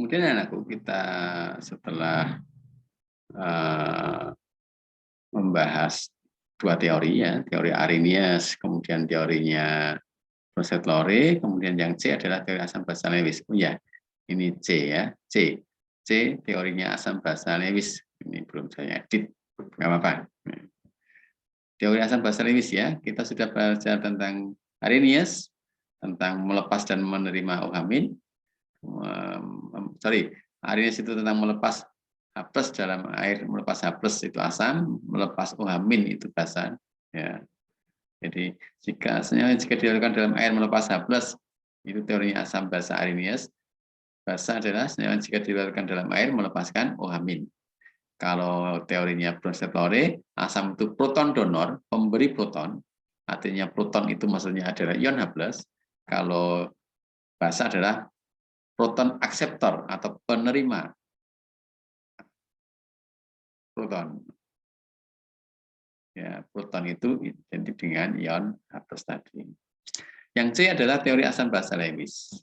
Kemudian anakku kita setelah membahas dua teori ya, teori Arrhenius, kemudian teorinya Bronsted-Lowry, kemudian yang C adalah teori asam basa Lewis. Oh ya, ini C ya, C teorinya asam basa Lewis. Ini belum saya edit, nggak apa-apa. Teori asam basa Lewis ya, kita sudah belajar tentang Arrhenius, tentang melepas dan menerima OH-. Arrhenius itu tentang melepas H+ dalam air, melepas H+ itu asam, melepas OH- itu basa. Ya. Jadi jika dilakukan dalam air melepas H+, itu teorinya asam basa Arrhenius. Basa adalah senyawa jika dilakukan dalam air melepaskan OH-. Kalau teorinya Bronsted-Lowry, asam itu proton donor, pemberi proton. Artinya proton itu maksudnya adalah ion H+. Kalau basa adalah proton akseptor atau penerima proton. Ya, proton itu identik dengan ion H+ tadi. Yang C adalah teori asam basa Lewis.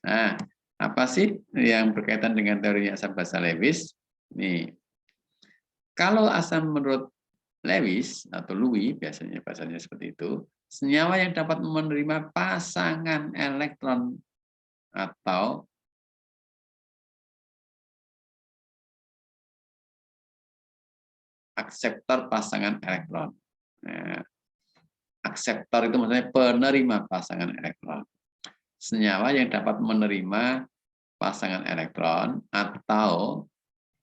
Nah, apa sih yang berkaitan dengan teori asam basa Lewis? Nih, kalau asam menurut Lewis atau Louis, biasanya bahasanya seperti itu, senyawa yang dapat menerima pasangan elektron atau akseptor pasangan elektron. Nah, akseptor itu maksudnya penerima pasangan elektron. Senyawa yang dapat menerima pasangan elektron atau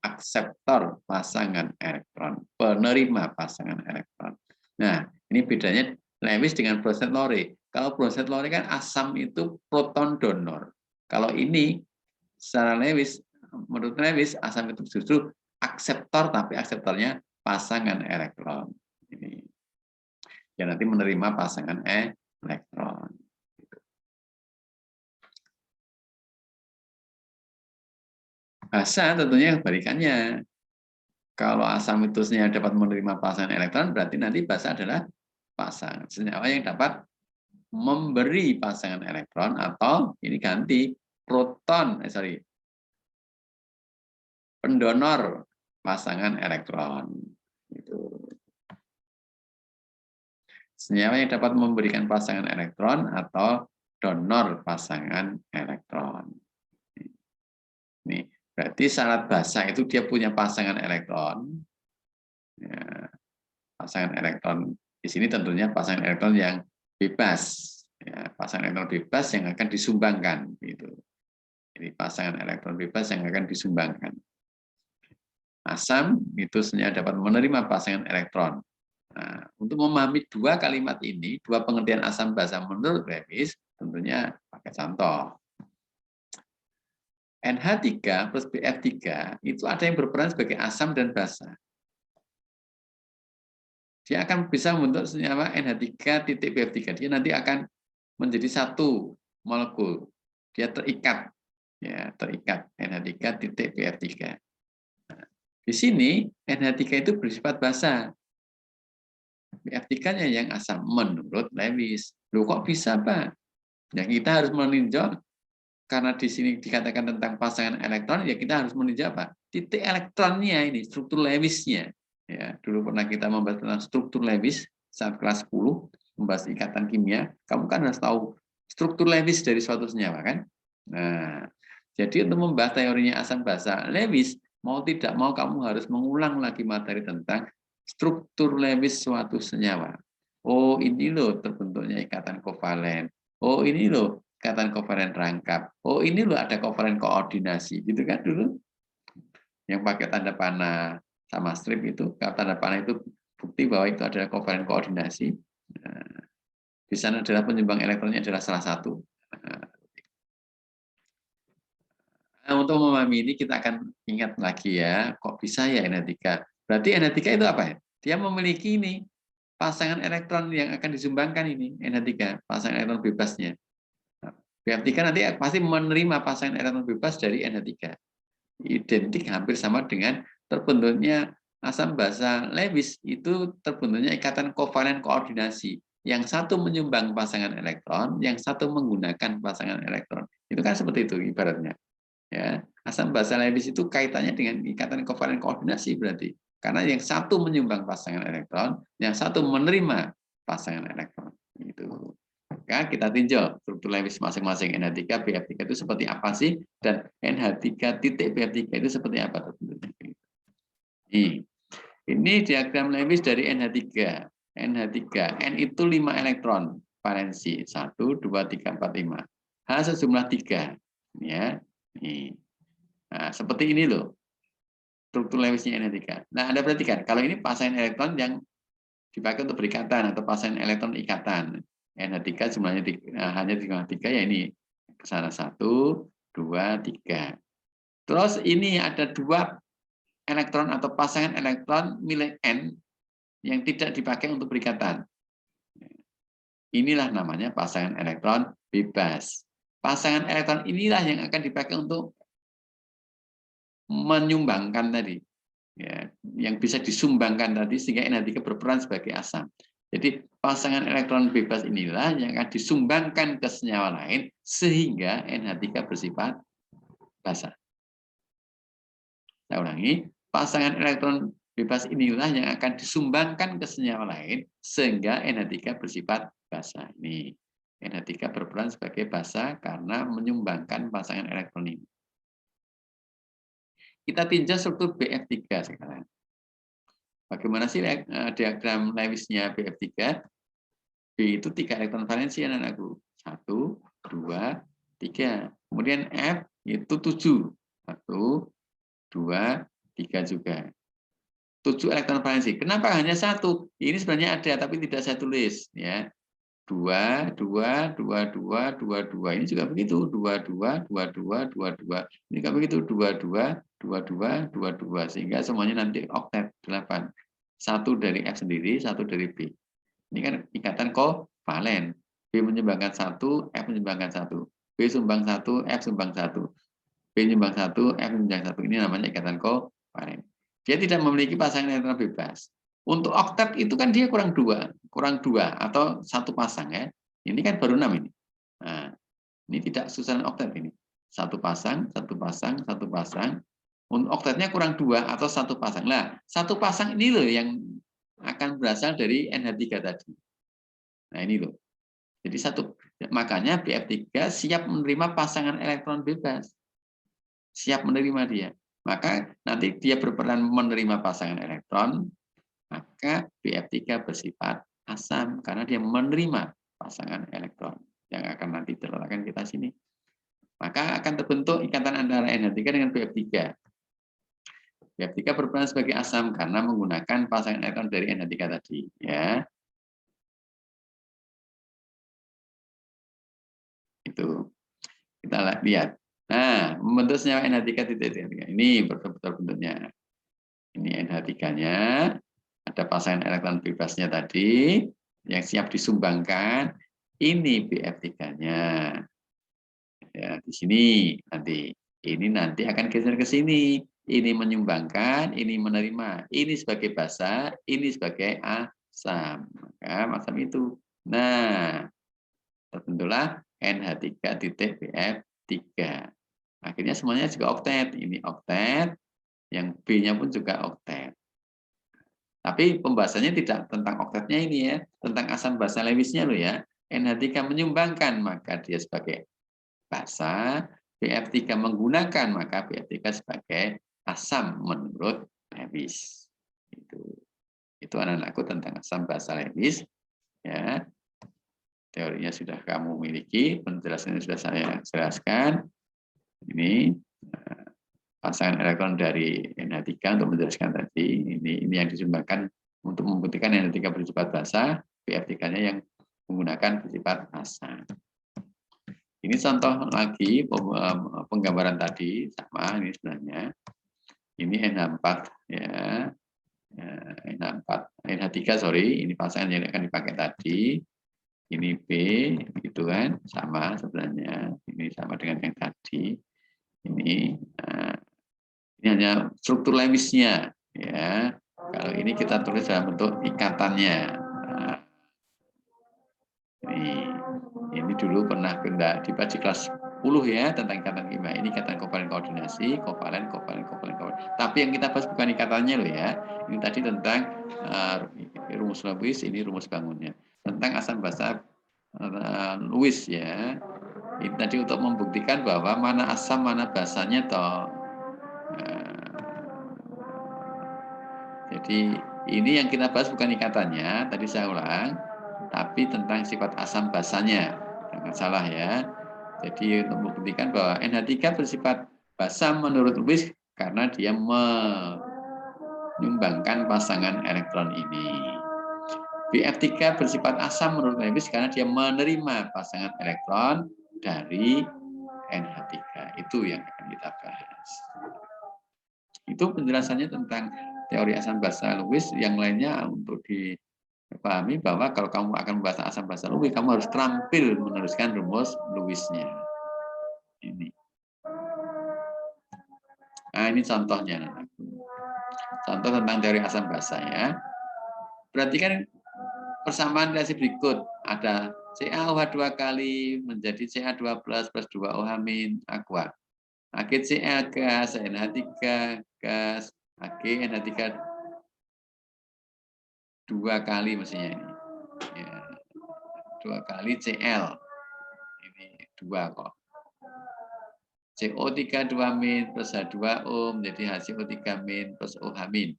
akseptor pasangan elektron, penerima pasangan elektron. Nah, ini bedanya Lewis dengan Bronsted-Lowry. Kalau Bronsted-Lowry kan asam itu proton donor. Kalau ini secara Lewis, menurut Lewis asam itu justru akseptor, tapi akseptornya pasangan elektron. Ini yang nanti menerima pasangan elektron. Basa tentunya kebalikannya. Kalau asam itu senyawa dapat menerima pasangan elektron, berarti nanti basa adalah pasangan senyawa yang dapat memberi pasangan elektron, atau ini ganti proton, pendonor pasangan elektron. Itu. Senyawa yang dapat memberikan pasangan elektron atau donor pasangan elektron. Ini berarti syarat basa itu dia punya pasangan elektron. Ya, pasangan elektron di sini tentunya pasangan elektron yang bebas. Ya, pasangan elektron bebas yang akan disumbangkan. Gitu. Jadi pasangan elektron bebas yang akan disumbangkan. Asam itu senyawa dapat menerima pasangan elektron. Nah, untuk memahami dua kalimat ini, dua pengertian asam basa menurut Lewis, tentunya pakai contoh. NH3 plus BF3 itu ada yang berperan sebagai asam dan basa. Dia akan bisa membentuk senyawa NH3 titik BF3. Dia nanti akan menjadi satu molekul. Dia terikat, ya terikat NH3 titik BF3. Nah, di sini NH3 itu bersifat basa. BF3-nya yang asam menurut Lewis. Loh kok bisa, Pak? Ya kita harus meninjau, karena di sini dikatakan tentang pasangan elektron, ya kita harus meninjau apa? Titik elektronnya ini, struktur Lewis-nya. Ya, dulu pernah kita membahas tentang struktur Lewis saat kelas 10, membahas ikatan kimia. Kamu kan harus tahu struktur Lewis dari suatu senyawa, kan? Nah, jadi untuk membahas teorinya asam basa Lewis, mau tidak mau kamu harus mengulang lagi materi tentang struktur Lewis suatu senyawa. Oh, ini loh terbentuknya ikatan kovalen. Oh, ini loh ikatan kovalen rangkap. Oh, ini loh ada kovalen koordinasi, gitu kan dulu. Yang pakai tanda panah sama strip itu, tanda panah itu bukti bahwa itu adalah kovalen koordinasi. Nah, di sana adalah penyumbang elektronnya adalah salah satu. Nah, untuk memahami ini kita akan ingat lagi ya, kok bisa ya NH3. Berarti NH3 itu apa ya? Dia memiliki ini pasangan elektron yang akan disumbangkan ini, NH3, pasangan elektron bebasnya. BF3 nanti pasti menerima pasangan elektron bebas dari NH3. Identik hampir sama dengan terbentuknya asam basa Lewis, itu terbentuknya ikatan kovalen koordinasi. Yang satu menyumbang pasangan elektron, yang satu menggunakan pasangan elektron. Itu kan seperti itu ibaratnya. Ya. Asam basa Lewis itu kaitannya dengan ikatan kovalen koordinasi berarti. Karena yang satu menyumbang pasangan elektron, yang satu menerima pasangan elektron. Gitu. Maka kita tinjau struktur Lewis masing-masing NH3, BF3 itu seperti apa sih, dan NH3 titik BF3 itu seperti apa. Ini diagram Lewis dari NH3. NH3, N itu 5 elektron valensi, 1, 2, 3, 4, 5. H sejumlah 3. Ya. Nih. Nah, seperti ini loh struktur Lewisnya NH3. Nah, Anda perhatikan, kalau ini pasangan elektron yang dipakai untuk berikatan atau pasangan elektron ikatan. NH3 jumlahnya hanya 3, ya ini ke sana 1, 2, 3. Terus ini ada 2 elektron atau pasangan elektron milik N yang tidak dipakai untuk berikatan. Inilah namanya pasangan elektron bebas. Pasangan elektron inilah yang akan dipakai untuk menyumbangkan tadi, ya, yang bisa disumbangkan tadi sehingga NH3 berperan sebagai asam. Jadi pasangan elektron bebas inilah yang akan disumbangkan ke senyawa lain sehingga NH3 bersifat basa. Saya ulangi, pasangan elektron bebas inilah yang akan disumbangkan ke senyawa lain sehingga NH3 bersifat basa. Ini NH3 berperan sebagai basa karena menyumbangkan pasangan elektron ini. Kita tinjau struktur BF3 sekarang. Bagaimana sih diagram Lewisnya BF3? B itu 3 elektron valensi anak-anakku. 1, 2, 3. Kemudian F itu 7. 1, 2, 3 juga. 7 elektron valensi. Kenapa hanya 1? Ini sebenarnya ada tapi tidak saya tulis, ya. 2, 2, 2, 2, 2, 2. Ini juga begitu. 2, 2, 2, 2, 2, 2. Ini juga begitu. 2, 2, 2, 2, 2, 2. Sehingga semuanya nanti oktet 8. 1 dari F sendiri, 1 dari B. Ini kan ikatan kovalen. B menyumbangkan 1, F menyumbangkan 1. B sumbang 1, F sumbang 1. B menyumbang 1, F menyumbang 1. Ini namanya ikatan kovalen. Dia tidak memiliki pasangan elektron bebas. Untuk oktet itu kan dia kurang 2 atau 1 pasang, ya. Ini kan baru 6 ini. Nah, ini tidak susunan oktet ini. 1 pasang, 1 pasang, 1 pasang. Untuk oktetnya kurang 2 atau 1 pasang. Nah, 1 pasang ini loh yang akan berasal dari NH3 tadi. Nah, ini loh. Jadi makanya BF3 siap menerima pasangan elektron bebas. Siap menerima dia. Maka nanti dia berperan menerima pasangan elektron, maka BF3 bersifat asam karena dia menerima pasangan elektron yang akan nanti diletakkan kita sini. Maka akan terbentuk ikatan antara NH3 dengan BF3. BF3 berperan sebagai asam karena menggunakan pasangan elektron dari NH3 tadi, ya. Itu kita lihat. Nah, membentuk senyawa NH3 titik-titik. Ini betul-betul bentuknya. Ini NH3-nya, ada pasangan elektron bebasnya tadi yang siap disumbangkan. Ini BF3-nya. Ya, di sini nanti. Ini nanti akan geser ke sini. Ini menyumbangkan, ini menerima. Ini sebagai basa, ini sebagai asam. Maka asam itu. Nah, terbentuklah NH3 titik BF3. Akhirnya semuanya juga oktet. Ini oktet, yang B-nya pun juga oktet. Tapi pembahasannya tidak tentang oktetnya ini, ya, tentang asam basa Lewisnya loh, ya. NH3 menyumbangkan, maka dia sebagai basa. BF3 menggunakan, maka BF3 sebagai asam menurut Lewis. Itu anak-anakku tentang asam basa Lewis, ya. Teorinya sudah kamu miliki, penjelasannya sudah saya jelaskan. Ini pasangan elektron dari NH3 untuk menjelaskan tadi. Ini yang disumbangkan untuk membuktikan NH3 bersifat basa, BF3-nya yang menggunakan bersifat asam. Ini contoh lagi penggambaran tadi sama ini sebenarnya. Ini NH4, ya. NH4, NH3 sorry, ini pasangan yang akan dipakai tadi. Ini B, gitu kan, sama sebenarnya. Ini sama dengan yang tadi. Ini hanya struktur Lewisnya, ya. Kalau ini kita tulis dalam bentuk ikatannya. Nah, ini dulu pernah dibaca kelas ya tentang ikatan kimia. Ini ikatan kovalen koordinasi, kovalen. Tapi yang kita bahas bukan ikatannya loh ya. Ini tadi tentang rumus Lewis, ini rumus bangunnya. Tentang asam basa Lewis ya. Ini tadi untuk membuktikan bahwa mana asam, mana basanya toh. Jadi ini yang kita bahas bukan ikatannya, tadi saya ulang, tapi tentang sifat asam basanya. Jangan salah ya. Jadi untuk membuktikan bahwa NH3 bersifat basa menurut Lewis karena dia menyumbangkan pasangan elektron ini. BF3 bersifat asam menurut Lewis karena dia menerima pasangan elektron dari NH3. Itu yang akan kita bahas. Itu penjelasannya tentang teori asam basa Lewis. Yang lainnya untuk dipahami bahwa kalau kamu akan membahas asam basa Lewis, kamu harus terampil meneruskan rumus Lewisnya. Ini. Nah, ini contohnya. Contoh tentang teori asam basa ya. Perhatikan persamaan reaksi berikut. Ada CaOH 2 kali menjadi Ca2 plus 2OH min aqua. Ag Ca gas, NH3 gas, Ag NH3 2 kali mestinya ini. Ya, 2 kali Cl. Ini 2 kok. CO3 2 min plus H2O menjadi HCO3 min plus OH min.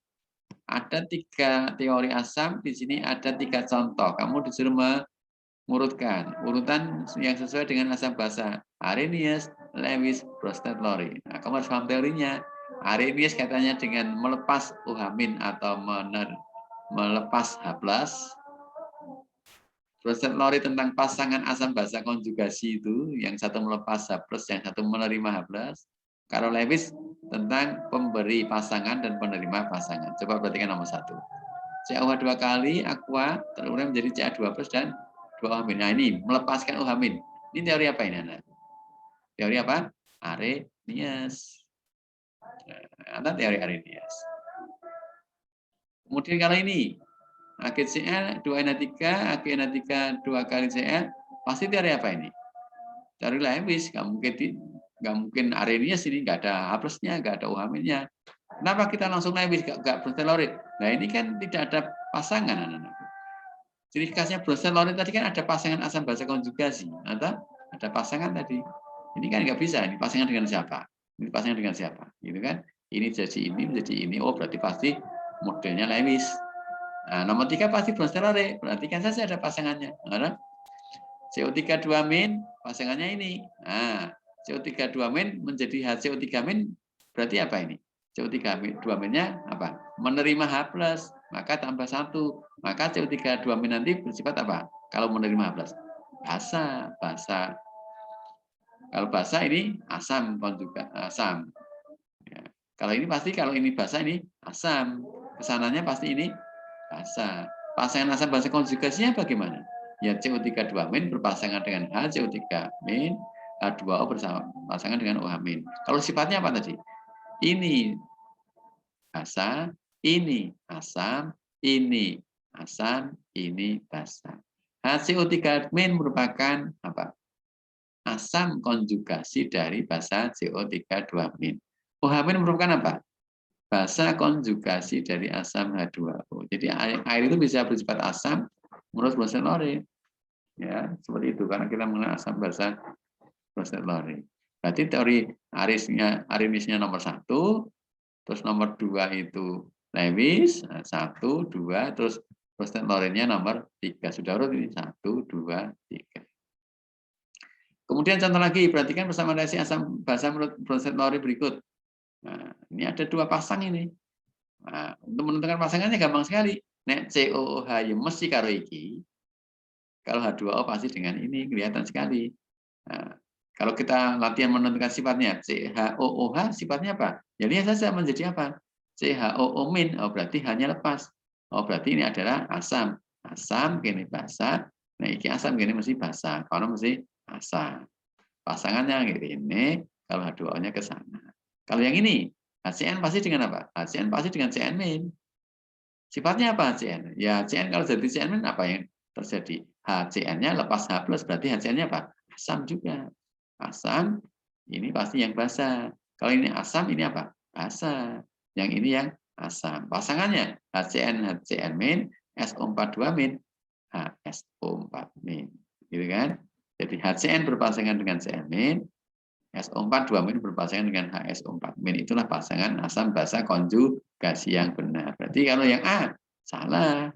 Ada 3 teori asam, di sini ada 3 contoh. Kamu disuruh mengurutkan urutan yang sesuai dengan asam basa. Arrhenius, Lewis, Bronsted, Lowry. Nah, kamu harus paham teorinya. Arrhenius katanya dengan melepas OH min atau melepas H+. Bronsted, Lowry tentang pasangan asam basa konjugasi itu, yang satu melepas H+, yang satu menerima H+. Kalau Lewis tentang pemberi pasangan dan penerima pasangan. Coba perhatikan nomor 1. CaOH 2 kali aqua kemudian menjadi Ca2 plus dan 2OH min. Nah, ini melepaskan OH min. Ini teori apa ini, Anak? Teori apa? Arrhenius. Nah, teori Arrhenius. Kemudian kalau ini AgCl 2NH3, AgNH3 2 kali Cl, pasti teori apa ini? Teori Lewis, nggak mungkin Arrhenius ini nggak ada H+-nya, nggak ada OH min-nya. Kenapa kita langsung Lewis, nggak Bronsted, Lowry? Nah, ini kan tidak ada pasangan, anak-anak. Ciri khasnya Bronsted, Lowry tadi kan ada pasangan asam basa konjugasi, atau ada pasangan tadi. Ini kan nggak bisa, ini pasangan dengan siapa? Ini pasangan dengan siapa? Gitu kan? Ini jadi ini, menjadi ini. Oh, berarti pasti modelnya Lewis. Nah, nomor 3 pasti Bronsted, Lowry. Perhatikan saja ada pasangannya. Nah, CO3 2 min, pasangannya ini. Nah, CO3 2 min menjadi HCO3 min, berarti apa ini? CO3 2 minnya apa? Menerima H+, maka tambah 1. Maka CO3 2 min nanti bersifat apa? Kalau menerima H+. Basa. Kalau basa ini asam konjugat, asam. Ya. Kalau ini pasti, kalau ini basa ini asam. Kesananya pasti ini basa. Pasangan asam basa konjugasinya bagaimana? Ya CO3 2 min berpasangan dengan HCO3 min, H2O berpasangan dengan OH min. Kalau sifatnya apa tadi? Ini basa, ini asam, ini asam, ini basa. HCO3 min merupakan apa? Asam konjugasi dari basa CO3 2 min. OH min merupakan apa? Basa konjugasi dari asam H2O. Jadi air itu bisa bersifat asam menurut Bronsted, Lowry. Ya, seperti itu karena kita mengenal asam basa Bronsted, Lowry. Berarti teori Arrheniusnya nomor 1, terus nomor 2 itu Lewis, 1, 2, terus Bronsted, Lowry-nya nomor 3. Sudah urut ini 1, 2, 3. Kemudian contoh lagi, perhatikan persamaan reaksi asam basa menurut Bronsted, Lowry berikut. Nah, ini ada 2 pasang ini. Nah, untuk menentukan pasangannya gampang sekali. Nek COOH ya mesti karo iki. Kalau H2O pasti dengan ini, kelihatan sekali. Nah, kalau kita latihan menentukan sifatnya, CHOOH sifatnya apa? Ya lihat saja menjadi apa? CHOO min, oh berarti hanya lepas. Oh berarti ini adalah asam. Asam gini basa. Nah ini asam gini mesti basa. Kalau mesti asam. Pasangannya ini, kalau H2O-nya ke sana. Kalau yang ini, HCN pasti dengan apa? HCN pasti dengan CN min. Sifatnya apa HCN? Ya HCN kalau jadi CN min apa yang terjadi? HCN-nya lepas H+, berarti HCN-nya apa? Asam juga. asam, ini pasti yang basa. Kalau ini asam, ini apa? Basa. Yang ini yang asam. Pasangannya HCN, HCN min, SO42 min, HSO4 min. Gitu kan? Jadi HCN berpasangan dengan Cl min, SO4 2 min berpasangan dengan HSO4 min. Itulah pasangan asam basa konjugasi yang benar. Berarti kalau yang A salah.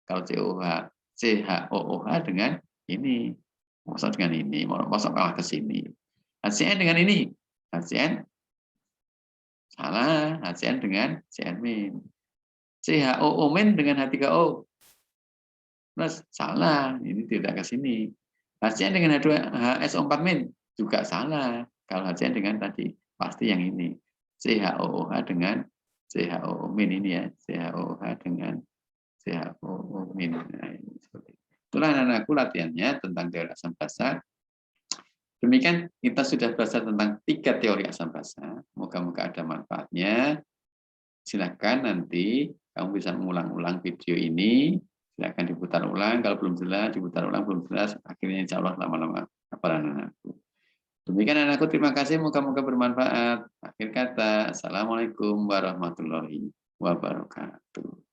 Kalau CHOOH dengan ini, masuk dengan ini, masuk kalah ke sini. HCN dengan ini, HCN salah, HCN dengan Cn min. CHOO min dengan H3O plus salah, ini tidak ke sini. HCN dengan HSO4 min juga salah. Kalau HCN dengan tadi pasti yang ini. CHOOH dengan CHOO min ini ya, CHOOH dengan CHOO min. Nah, ini seperti itu. Itulah anak-anakku latihannya tentang teori asam basa. Demikian kita sudah belajar tentang 3 teori asam basa. Moga-moga ada manfaatnya. Silakan nanti kamu bisa mengulang-ulang video ini. Silakan diputar ulang. Kalau belum jelas, diputar ulang. Belum jelas, akhirnya insya Allah lama-lama hafalan anakku. Demikian anakku, terima kasih. Moga-moga bermanfaat. Akhir kata, Assalamualaikum warahmatullahi wabarakatuh.